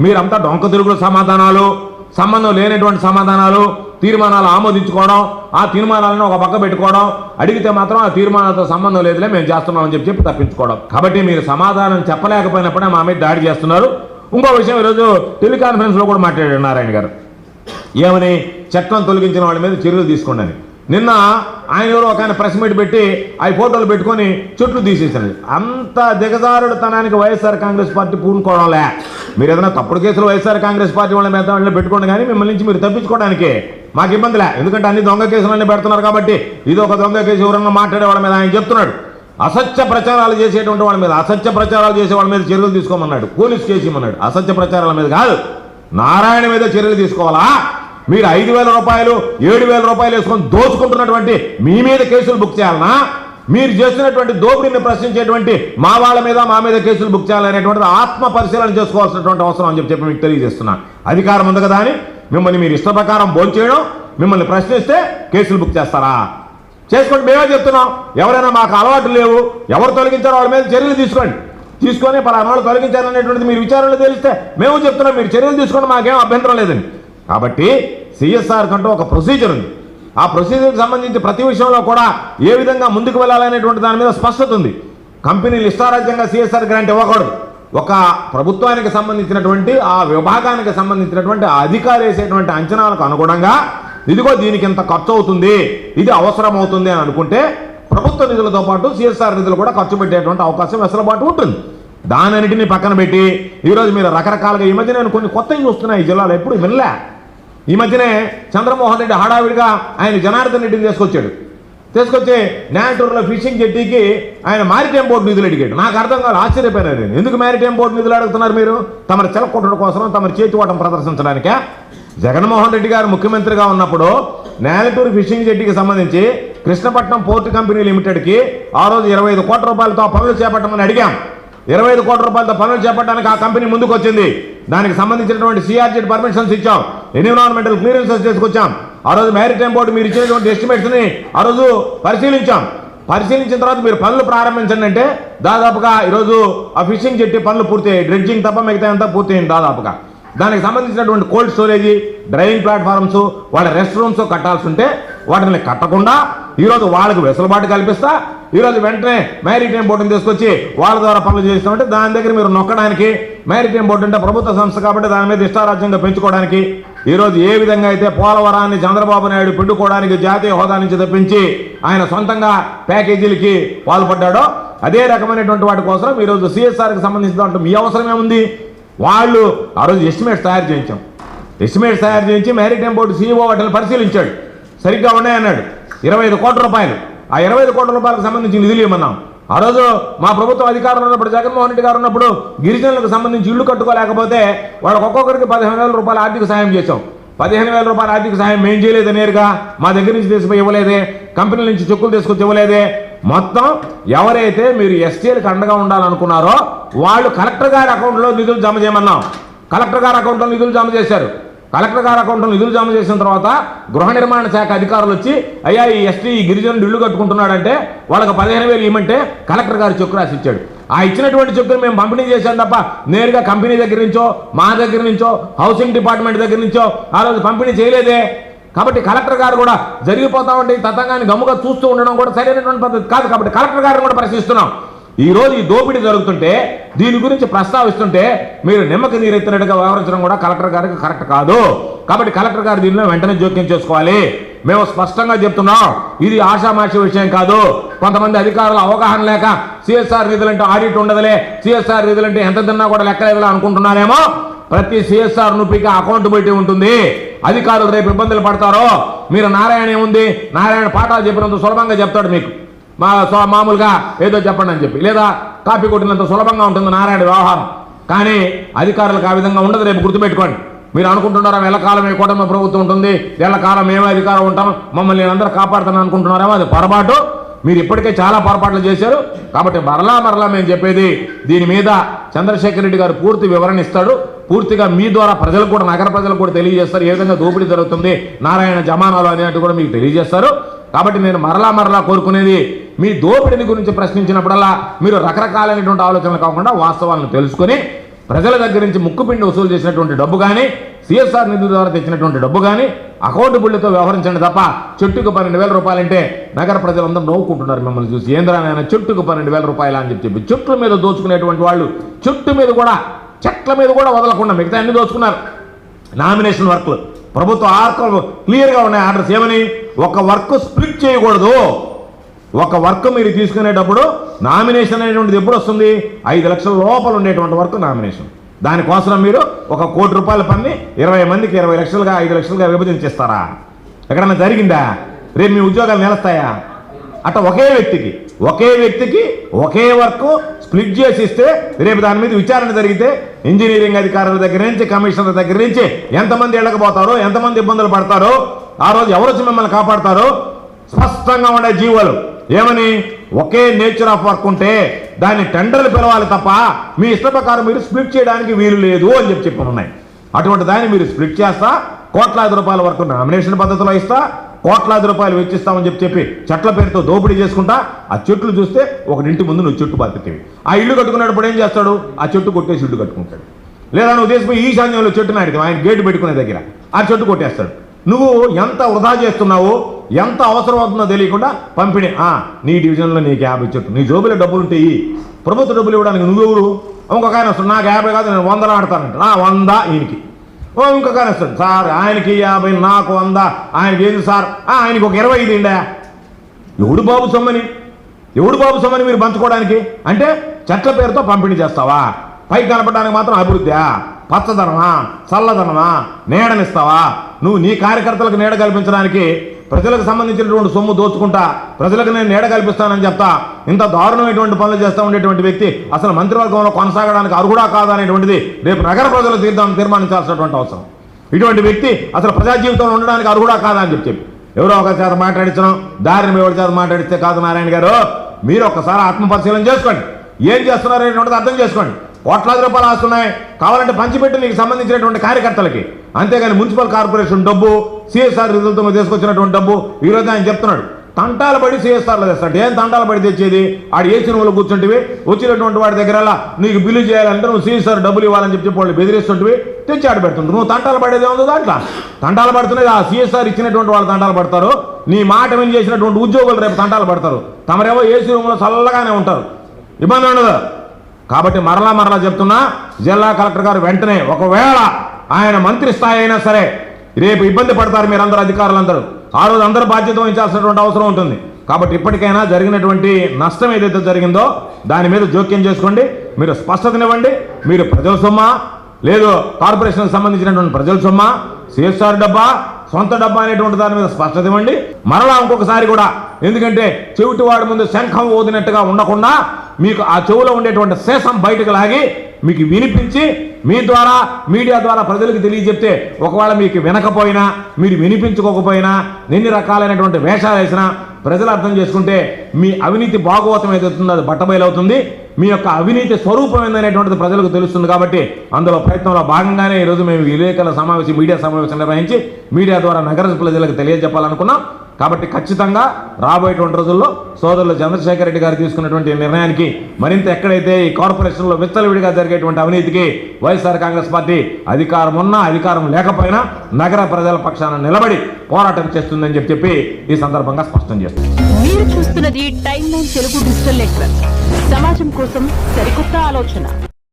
మీరంతా డొంక తిరుగుల సమాధానాలు, సంబంధం లేనటువంటి సమాధానాలు, తీర్మానాలు ఆమోదించుకోవడం, ఆ తీర్మానాలను ఒక పక్క పెట్టుకోవడం, అడిగితే మాత్రం ఆ తీర్మానాలతో సంబంధం లేదులే మేము చేస్తున్నామని చెప్పి తప్పించుకోవడం. కాబట్టి మీరు సమాధానం చెప్పలేకపోయినప్పుడే మా మీద దాడి చేస్తున్నారు. ఇంకో విషయం, ఈరోజు టెలికాన్ఫరెన్స్లో కూడా మాట్లాడారు నారాయణ గారు. ఏమని? చట్టం తొలగించిన వాళ్ళ మీద చర్యలు తీసుకోండి. నిన్న ఆయన ఎవరో ఒక ఆయన ప్రెస్ మీట్ పెట్టి ఆ ఫోటోలు పెట్టుకొని చుట్టూ తీసేసాడు. అంత దిగజారుడుతనానికి వైఎస్ఆర్ కాంగ్రెస్ పార్టీ పూనుకోవడంలే. మీరు ఏదైనా తప్పుడు కేసులు వైఎస్ఆర్ కాంగ్రెస్ పార్టీ వాళ్ళ మీద వాళ్ళని పెట్టుకోండి, కానీ మిమ్మల్ని నుంచి మీరు తప్పించుకోవడానికి మాకు ఇబ్బందిలే. ఎందుకంటే అన్ని దొంగ కేసులన్నీ పెడుతున్నారు కాబట్టి ఇది ఒక దొంగ కేసు ఎవరన్నా మాట్లాడే వాళ్ళ మీద ఆయన చెప్తున్నాడు. అసత్య ప్రచారాలు చేసేటువంటి వాళ్ళ మీద, అసత్య ప్రచారాలు చేసే వాళ్ళ మీద చర్యలు తీసుకోమన్నాడు, పోలీస్ కేసు ఇమ్మన్నాడు. అసత్య ప్రచారాల మీద కాదు, నారాయణ మీద చర్యలు తీసుకోవాలా? మీరు 5,000 రూపాయలు 7,000 రూపాయలు వేసుకొని దోచుకుంటున్నటువంటి మీ మీద కేసులు బుక్ చేయాలనా? మీరు చేస్తున్నటువంటి దోపిడీని ప్రశ్నించేటువంటి మా వాళ్ళ మీద మా మీద కేసులు బుక్ చేయాలనేటువంటిది ఆత్మ పరిశీలన చేసుకోవాల్సినటువంటి అవసరం అని చెప్పి మీకు తెలియజేస్తున్నాను. అధికారం ఉంది కదా అని మిమ్మల్ని మీరు ఇష్ట ప్రకారం భోంచేయడం, మిమ్మల్ని ప్రశ్నిస్తే కేసులు బుక్ చేస్తారా? చేసుకోండి, మేమే చెప్తున్నాం. ఎవరైనా మాకు అలవాటు లేవు, ఎవరు తొలగించారో వాళ్ళ మీద చర్యలు తీసుకొని పలానా వాళ్ళు తొలగించారనేటువంటిది మీరు విచారణలో తెలిస్తే మేము చెప్తున్నాం, మీరు చర్యలు తీసుకోండి, మాకేం అభ్యంతరం లేదని. కాబట్టి సిఎస్ఆర్ కంటూ ఒక ప్రొసీజర్ ఉంది. ఆ ప్రొసీజర్కి సంబంధించి ప్రతి విషయంలో కూడా ఏ విధంగా ముందుకు వెళ్ళాలనేటువంటి దాని మీద స్పష్టత ఉంది. కంపెనీలు ఇష్టారాజ్యంగా సిఎస్ఆర్ గ్రాంట్ ఇవ్వకూడదు. ఒక ప్రభుత్వానికి సంబంధించినటువంటి ఆ విభాగానికి సంబంధించినటువంటి ఆ అధికారి వేసేటువంటి అంచనాలకు అనుగుణంగా ఇదిగో దీనికి ఇంత ఖర్చు అవుతుంది, ఇది అవసరం అవుతుంది అని అనుకుంటే ప్రభుత్వ నిధులతో పాటు సిఎస్ఆర్ నిధులు కూడా ఖర్చు పెట్టేటువంటి అవకాశం వెసులుబాటు ఉంటుంది. దానన్నిటినీ పక్కన పెట్టి ఈరోజు మీరు రకరకాలుగా ఈ మధ్య నేను కొన్ని కొత్తవి చూస్తున్నాయి ఈ జిల్లాలో, ఎప్పుడు వినలే. ఈ మధ్యనే చంద్రమోహన్ రెడ్డి హడావిడిగా ఆయన జనార్దన్ రెడ్డిని తీసుకొచ్చి న్యాటూరులో ఫిషింగ్ జెట్టీకి ఆయన మారిటైమ్ బోర్డు నిధులు అడిగాడు. నాకు అర్థం కాదు, ఆశ్చర్యపోయినారు నేను. ఎందుకు మారిటైమ్ బోర్డు నిధులు అడుగుతున్నారు మీరు? తమరి చిలకొట్టడం కోసం, తమరి చేతివాటం ప్రదర్శించడానికే? జగన్మోహన్ రెడ్డి గారు ముఖ్యమంత్రిగా ఉన్నప్పుడు నేలటూరు ఫిషింగ్ జెట్టీకి సంబంధించి కృష్ణపట్నం పోర్టు కంపెనీ లిమిటెడ్కి ఆ రోజు 25 కోట్ల రూపాయలతో పనులు చేపట్టమని అడిగాం. 25 కోట్ల రూపాయలతో పనులు చేపట్టడానికి ఆ కంపెనీ ముందుకు వచ్చింది. దానికి సంబంధించినటువంటి సిఆర్జెడ్ పర్మిషన్స్ ఇచ్చాం, ఎన్విరాన్మెంటల్ క్లియరెన్సెస్ తీసుకొచ్చాం. ఆ రోజు మ్యారిటైమ్ బోర్డు మీరు ఇచ్చినటువంటి ఎస్టిమేట్స్ని ఆ రోజు పరిశీలించిన తర్వాత మీరు పనులు ప్రారంభించండి అంటే దాదాపుగా ఈరోజు ఆ ఫిషింగ్ జెట్టి పనులు పూర్తయ్యాయి. డ్రెడ్జింగ్ తప్ప మిగతా అంతా పూర్తయింది దాదాపుగా. దానికి సంబంధించినటువంటి కోల్డ్ స్టోరేజీ, డ్రైవింగ్ ప్లాట్ఫామ్స్, వాళ్ళ రెస్ట్ రూమ్స్ కట్టాల్సి ఉంటే వాటిని కట్టకుండా ఈరోజు వాళ్ళకి వెసులుబాటు కల్పిస్తా ఈరోజు వెంటనే మ్యారిటైమ్ బోర్డుని తీసుకొచ్చి వాళ్ళ ద్వారా పనులు చేస్తామంటే దాని దగ్గర మీరు నొక్కడానికి, మ్యారిటైమ్ బోర్డు అంటే ప్రభుత్వ సంస్థ కాబట్టి దాని మీద ఇష్టారాజ్యంగా పెంచుకోవడానికి ఈరోజు ఏ విధంగా అయితే పోలవరాన్ని చంద్రబాబు నాయుడు పిండుకోవడానికి జాతీయ హోదా నుంచి తప్పించి ఆయన సొంతంగా ప్యాకేజీలకి పాల్పడ్డాడో అదే రకమైనటువంటి వాటి కోసం ఈరోజు సిఎస్ఆర్కి సంబంధించిన మీ అవసరం ఏముంది? వాళ్ళు ఆ రోజు ఎస్టిమేట్స్ తయారు చేయించి మ్యారిటైమ్ బోర్డు సీఈఓ వాటిని పరిశీలించాడు, సరిగ్గా ఉన్నాయన్నాడు. 25 కోట్ల రూపాయలు, ఆ 25 కోట్ల రూపాయలకు సంబంధించి నిధులు ఇవ్వమన్నాం. ఆ రోజు మా ప్రభుత్వం అధికారంలో ఉన్నప్పుడు జగన్మోహన్ రెడ్డి గారు ఉన్నప్పుడు గిరిజనులకు సంబంధించి ఇళ్లు కట్టుకోలేకపోతే వాళ్ళకి ఒక్కొక్కరికి 15,000 రూపాయల ఆర్థిక సాయం చేశాం. 15,000 రూపాయల ఆర్థిక సాయం మేము చేయలేదు, నేరుగా మా దగ్గర నుంచి తీసుకుపోయి ఇవ్వలేదే, కంపెనీల నుంచి చెక్కులు తీసుకొచ్చి ఇవ్వలేదే. మొత్తం ఎవరైతే మీరు ఎస్టీలకు అండగా ఉండాలనుకున్నారో వాళ్ళు కలెక్టర్ గారి అకౌంట్లో నిధులు జమ చేయమన్నాం. కలెక్టర్ గారి అకౌంట్లో నిధులు జమ చేశారు. కలెక్టర్ గారి అకౌంట్లో నిధులు జమ చేసిన తర్వాత గృహ నిర్మాణ శాఖ అధికారులు వచ్చి అయ్యా ఈ ఎస్టీ గిరిజనుడు ఇల్లు కట్టుకుంటున్నాడంటే వాళ్ళకి 15,000 ఇవ్వమంటే కలెక్టర్ గారు చెక్కు రాసి ఇచ్చాడు. ఆ ఇచ్చినటువంటి చెక్కును మేము పంపిణీ చేశాం తప్ప నేరుగా కంపెనీ దగ్గర నుంచో మా దగ్గర నుంచో హౌసింగ్ డిపార్ట్మెంట్ దగ్గర నుంచో ఆ రోజు పంపిణీ చేయలేదే. కాబట్టి కలెక్టర్ గారు కూడా జరిగిపోతా ఉంటే ఈ తతంగాన్ని గమ్ముగా చూస్తూ ఉండడం కూడా సరైనటువంటి పద్ధతి కాదు. కాబట్టి కలెక్టర్ గారిని కూడా ప్రశ్నిస్తున్నాం. ఈ రోజు ఈ దోపిడీ జరుగుతుంటే దీని గురించి ప్రస్తావిస్తుంటే మీరు నిమ్మకి నీరెత్తినట్టుగా వ్యవహరించడం కూడా కలెక్టర్ గారికి కరెక్ట్ కాదు. కాబట్టి కలెక్టర్ గారు దీనిలో వెంటనే జోక్యం చేసుకోవాలి. మేము స్పష్టంగా చెప్తున్నాం, ఇది ఆషామాషి విషయం కాదు. కొంతమంది అధికారులు అవగాహన లేక సిఎస్ఆర్ నిధులంటే ఆడిట్ ఉండదులే, సిఎస్ఆర్ నిధులంటే ఎంత తిన్నా కూడా లెక్కలేదులే అనుకుంటున్నారేమో. ప్రతి సిఎస్ఆర్ నూపికి అకౌంటబిలిటీ ఉంటుంది. అధికారులు రేపు ఇబ్బందులు పడతారో మీరు నారాయణ ఏముంది, నారాయణ పాఠాలు చెప్పినంత సులభంగా చెప్తాడు మీకు, మామూలుగా ఏదో చెప్పండి అని చెప్పి, లేదా కాపీ కొట్టినంత సులభంగా ఉంటుంది నారాయణ వ్యవహారం. కానీ అధికారులకు ఆ విధంగా ఉండదు. రేపు గుర్తుపెట్టుకోండి. మీరు అనుకుంటున్నారా ఎల్లకాలం ఏ కూటమి ప్రభుత్వం ఉంటుంది, ఎల్లకాలం మేమే అధికారం ఉంటాం, మమ్మల్ని అందరూ కాపాడుతాను అనుకుంటున్నారేమో, అది పొరపాటు. మీరు ఇప్పటికే చాలా పొరపాట్లు చేశారు. కాబట్టి మరలా మేము చెప్పేది దీని మీద చంద్రశేఖర్ రెడ్డి గారు పూర్తి వివరణ ఇస్తాడు. పూర్తిగా మీ ద్వారా ప్రజలకు కూడా, నగర ప్రజలకు కూడా తెలియజేస్తారు ఏ విధంగా దోపిడీ జరుగుతుంది నారాయణ జమానాలు అనేట్టు కూడా మీకు తెలియజేస్తారు. కాబట్టి నేను మరలా కోరుకునేది, మీ దోపిడీని గురించి ప్రశ్నించినప్పుడల్లా మీరు రకరకాలైనటువంటి ఆలోచనలు కాకుండా వాస్తవాలను తెలుసుకొని ప్రజల దగ్గర నుంచి ముక్కుపిండి వసూలు చేసినటువంటి డబ్బు కానీ సిఎస్ఆర్ నిధుల ద్వారా తెచ్చినటువంటి డబ్బు కానీ అకౌంటబిలిటీతో వ్యవహరించండి తప్ప చెట్టుకు 12,000 రూపాయలంటే నగర ప్రజలందరూ నవ్వుకుంటున్నారు మిమ్మల్ని చూసి. ఏంద్రానైనా చెట్టుకు 12,000 రూపాయలు అని చెప్పి చెట్ల మీద దోచుకునేటువంటి వాళ్ళు చెట్టు మీద కూడా చెట్ల మీద కూడా వదలకుండా మిగతా అన్ని దోచుకున్నారు. నామినేషన్ వర్క్లు ప్రభుత్వ ఆర్డర్లు క్లియర్గా ఉన్నాయి. ఆర్డర్స్ ఏమని, ఒక వర్క్ స్ప్లిట్ చేయకూడదు. ఒక వర్క్ మీరు తీసుకునేటప్పుడు నామినేషన్ అనేటువంటిది ఎప్పుడు వస్తుంది, 5 లక్షల లోపల ఉండేటువంటి వర్క్ నామినేషన్. దానికోసం మీరు 1 కోటి రూపాయల పని 20 మందికి 20 లక్షలుగా 5 లక్షలుగా విభజించేస్తారా? ఎక్కడన్నా జరిగిందా? రేపు మీ ఉద్యోగాలు నిలుస్తాయా? అట్లా ఒకే వ్యక్తికి ఒకే వర్క్ స్ప్లిట్ చేసి ఇస్తే రేపు దాని మీద విచారణ జరిగితే ఇంజనీరింగ్ అధికారుల దగ్గర నుంచి కమిషనర్ దగ్గర నుంచి ఎంతమంది ఇళ్ళకపోతారో, ఎంతమంది ఇబ్బందులు పడతారో, ఆ రోజు ఎవరు వచ్చి మిమ్మల్ని కాపాడతారో స్పష్టంగా ఉండే జీవోలు. ఏమని, ఒకే నేచర్ ఆఫ్ వర్క్ ఉంటే దాన్ని టెండర్లు పిలవాలి తప్ప మీ ఇష్ట ప్రకారం మీరు స్ప్లిట్ చేయడానికి వీలు లేదు అని చెప్పి ఉన్నాయి. అటువంటి దాన్ని మీరు స్ప్లిట్ చేస్తా, కోట్లాది రూపాయల వరకు నామినేషన్ పద్ధతిలో ఇస్తా, కోట్లాది రూపాయలు వెచ్చిస్తామని చెప్పి చెట్ల పేరుతో దోపిడీ చేసుకుంటా. ఆ చెట్లు చూస్తే ఒకరింటి ముందు నువ్వు చెట్టు బతికేవి. ఆ ఇల్లు కట్టుకున్నప్పుడు ఏం చేస్తాడు, ఆ చెట్టు కొట్టేసి ఇల్లు కట్టుకుంటాడు. లేదా నువ్వు దేశపోయి ఈశాన్యంలో చెట్టు నాటితే ఆయన గేటు పెట్టుకునే దగ్గర ఆ చెట్టు కొట్టేస్తాడు. నువ్వు ఎంత వృధా చేస్తున్నావు, ఎంత అవసరం అవుతుందో తెలియకుండా పంపిణీ. నీ డివిజన్లో నీకు 50 చెట్టు, నీ జోబులో డబ్బులు ఉంటాయి, ప్రభుత్వ డబ్బులు ఇవ్వడానికి నువ్వెవరు? ఇంకొక ఆయన వస్తాడు, నాకు 50 కాదు నేను 100 ఆడతానంట. 100 ఈయనకి. ఇంకొక ఆయన వస్తాడు, సార్ ఆయనకి 50 నాకు 100, ఆయనకి ఏంది సార్, ఆయనకి ఒక 20 ఇదిండా. ఎవడు బాబు సొమ్మని మీరు పంచుకోవడానికి? అంటే చెట్ల పేరుతో పంపిణీ చేస్తావా? పైకి కనపడడానికి మాత్రం అభివృద్ధా, పచ్చదనమా, చల్లదనమా, నీడనిస్తావా? నువ్వు నీ కార్యకర్తలకు నీడ కల్పించడానికి ప్రజలకు సంబంధించినటువంటి సొమ్ము దోచుకుంటా ప్రజలకు నేను నీడ కల్పిస్తానని చెప్తా ఇంత దారుణమైనటువంటి పనులు చేస్తూ ఉండేటువంటి వ్యక్తి అసలు మంత్రివర్గంలో కొనసాగడానికి అర్హుడా కాదా అనేటువంటిది రేపు నగర ప్రజలు తీర్మానించాల్సినటువంటి అవసరం. ఇటువంటి వ్యక్తి అసలు ప్రజా జీవితంలో ఉండడానికి అర్హుడా కాదా అని చెప్పి ఎవరో ఒక చేత మాట్లాడించడం, దారిని ఎవరి చేత మాట్లాడిస్తే కాదు. నారాయణ గారు, మీరు ఒక్కసారి ఆత్మపరిశీలన చేసుకోండి. ఏం చేస్తున్నారు అనేటువంటిది అర్థం చేసుకోండి. కోట్లాది రూపాయలు ఆస్తున్నాయి, కావాలంటే పంచిపెట్టి నీకు సంబంధించినటువంటి కార్యకర్తలకి. అంతేగాని మున్సిపల్ కార్పొరేషన్ డబ్బు, సిఎస్ఆర్ నిధులతో తీసుకొచ్చినటువంటి డబ్బు ఈరోజు ఆయన చెప్తున్నాడు తంటాలు పడి సిఎస్ఆర్లో తెస్తాడు. ఏం తంటాలు పడి తెచ్చేది? ఆడు ఏ సినిమాలో కూర్చుంటివి, వచ్చినటువంటి వాడి దగ్గర నీకు బిల్లు చేయాలంటే నువ్వు సిఎస్ఆర్ డబ్బులు ఇవ్వాలని చెప్పి వాళ్ళు బెదిరిస్తుంటివి, తెచ్చి ఆడ పెడుతుంది. నువ్వు తంటాలు పడేది ఏముందో దాంట్లో? తంటాలు పడుతున్నది ఆ సిఎస్ఆర్ ఇచ్చినటువంటి వాళ్ళు తంటాలు పడతారు, నీ మాట విని చేసినటువంటి ఉద్యోగులు రేపు తంటాలు పడతారు. తమరేమో ఏసీ రూమ్లో చల్లగానే ఉంటారు, ఇబ్బంది ఉండదు. కాబట్టి మరలా చెప్తున్నా, జిల్లా కలెక్టర్ గారు వెంటనే ఒకవేళ ఆయన మంత్రి స్థాయి అయినా సరే రేపు ఇబ్బంది పడతారు మీరందరూ, అధికారులందరూ. ఆ రోజు అందరూ బాధ్యత వహించాల్సినటువంటి అవసరం ఉంటుంది. కాబట్టి ఇప్పటికైనా జరిగినటువంటి నష్టం ఏదైతే జరిగిందో దాని మీద జోక్యం చేసుకోండి. మీరు స్పష్టతనివ్వండి. మీరు ప్రజల సొమ్మా, లేదు కార్పొరేషన్కి సంబంధించినటువంటి ప్రజల సొమ్మా, సిఎస్ఆర్ డబ్బా, సొంత డబ్బా అనేటువంటి దాని మీద స్పష్టత ఇవ్వండి. మరలా ఇంకొకసారి కూడా, ఎందుకంటే చెవిటి వాడి ముందు శంఖం ఊదినట్టుగా ఉండకుండా మీకు ఆ చెవులో ఉండేటువంటి శేషం బయటకు లాగి మీకు వినిపించి మీ ద్వారా మీడియా ద్వారా ప్రజలకు తెలియజెప్తే ఒకవేళ మీకు వినకపోయినా, మీరు వినిపించుకోకపోయినా, ఎన్ని రకాలైనటువంటి వేషాలు వేసినా ప్రజలు అర్థం చేసుకుంటే మీ అవినీతి భాగవతం ఏదవుతుందో అది బట్టబయలవుతుంది. మీ యొక్క అవినీతి స్వరూపం ఏందనేటువంటిది ప్రజలకు తెలుస్తుంది. కాబట్టి అందులో ప్రయత్నంలో భాగంగానే ఈరోజు మేము విలేకరుల సమావేశం, మీడియా సమావేశం నిర్వహించి మీడియా ద్వారా నగర ప్రజలకు తెలియజెప్పాలనుకున్నాం. కాబట్టి ఖచ్చితంగా రాబోయేటువంటి రోజుల్లో సోదరులు చంద్రశేఖర్ రెడ్డి గారు తీసుకున్నటువంటి నిర్ణయానికి మరింత ఎక్కడైతే ఈ కార్పొరేషన్లో విచ్చలవిడిగా జరిగేటువంటి అవినీతికి వైఎస్ఆర్ కాంగ్రెస్ పార్టీ అధికారం ఉన్నా అధికారం లేకపోయినా నగర ప్రజల పక్షాన నిలబడి పోరాటం చేస్తుందని చెప్పి ఈ సందర్భంగా స్పష్టం చేస్తుంది. మీరు చూస్తున్నది time line Telugu digital network. సమాజం కోసం సరికొత్త ఆలోచన.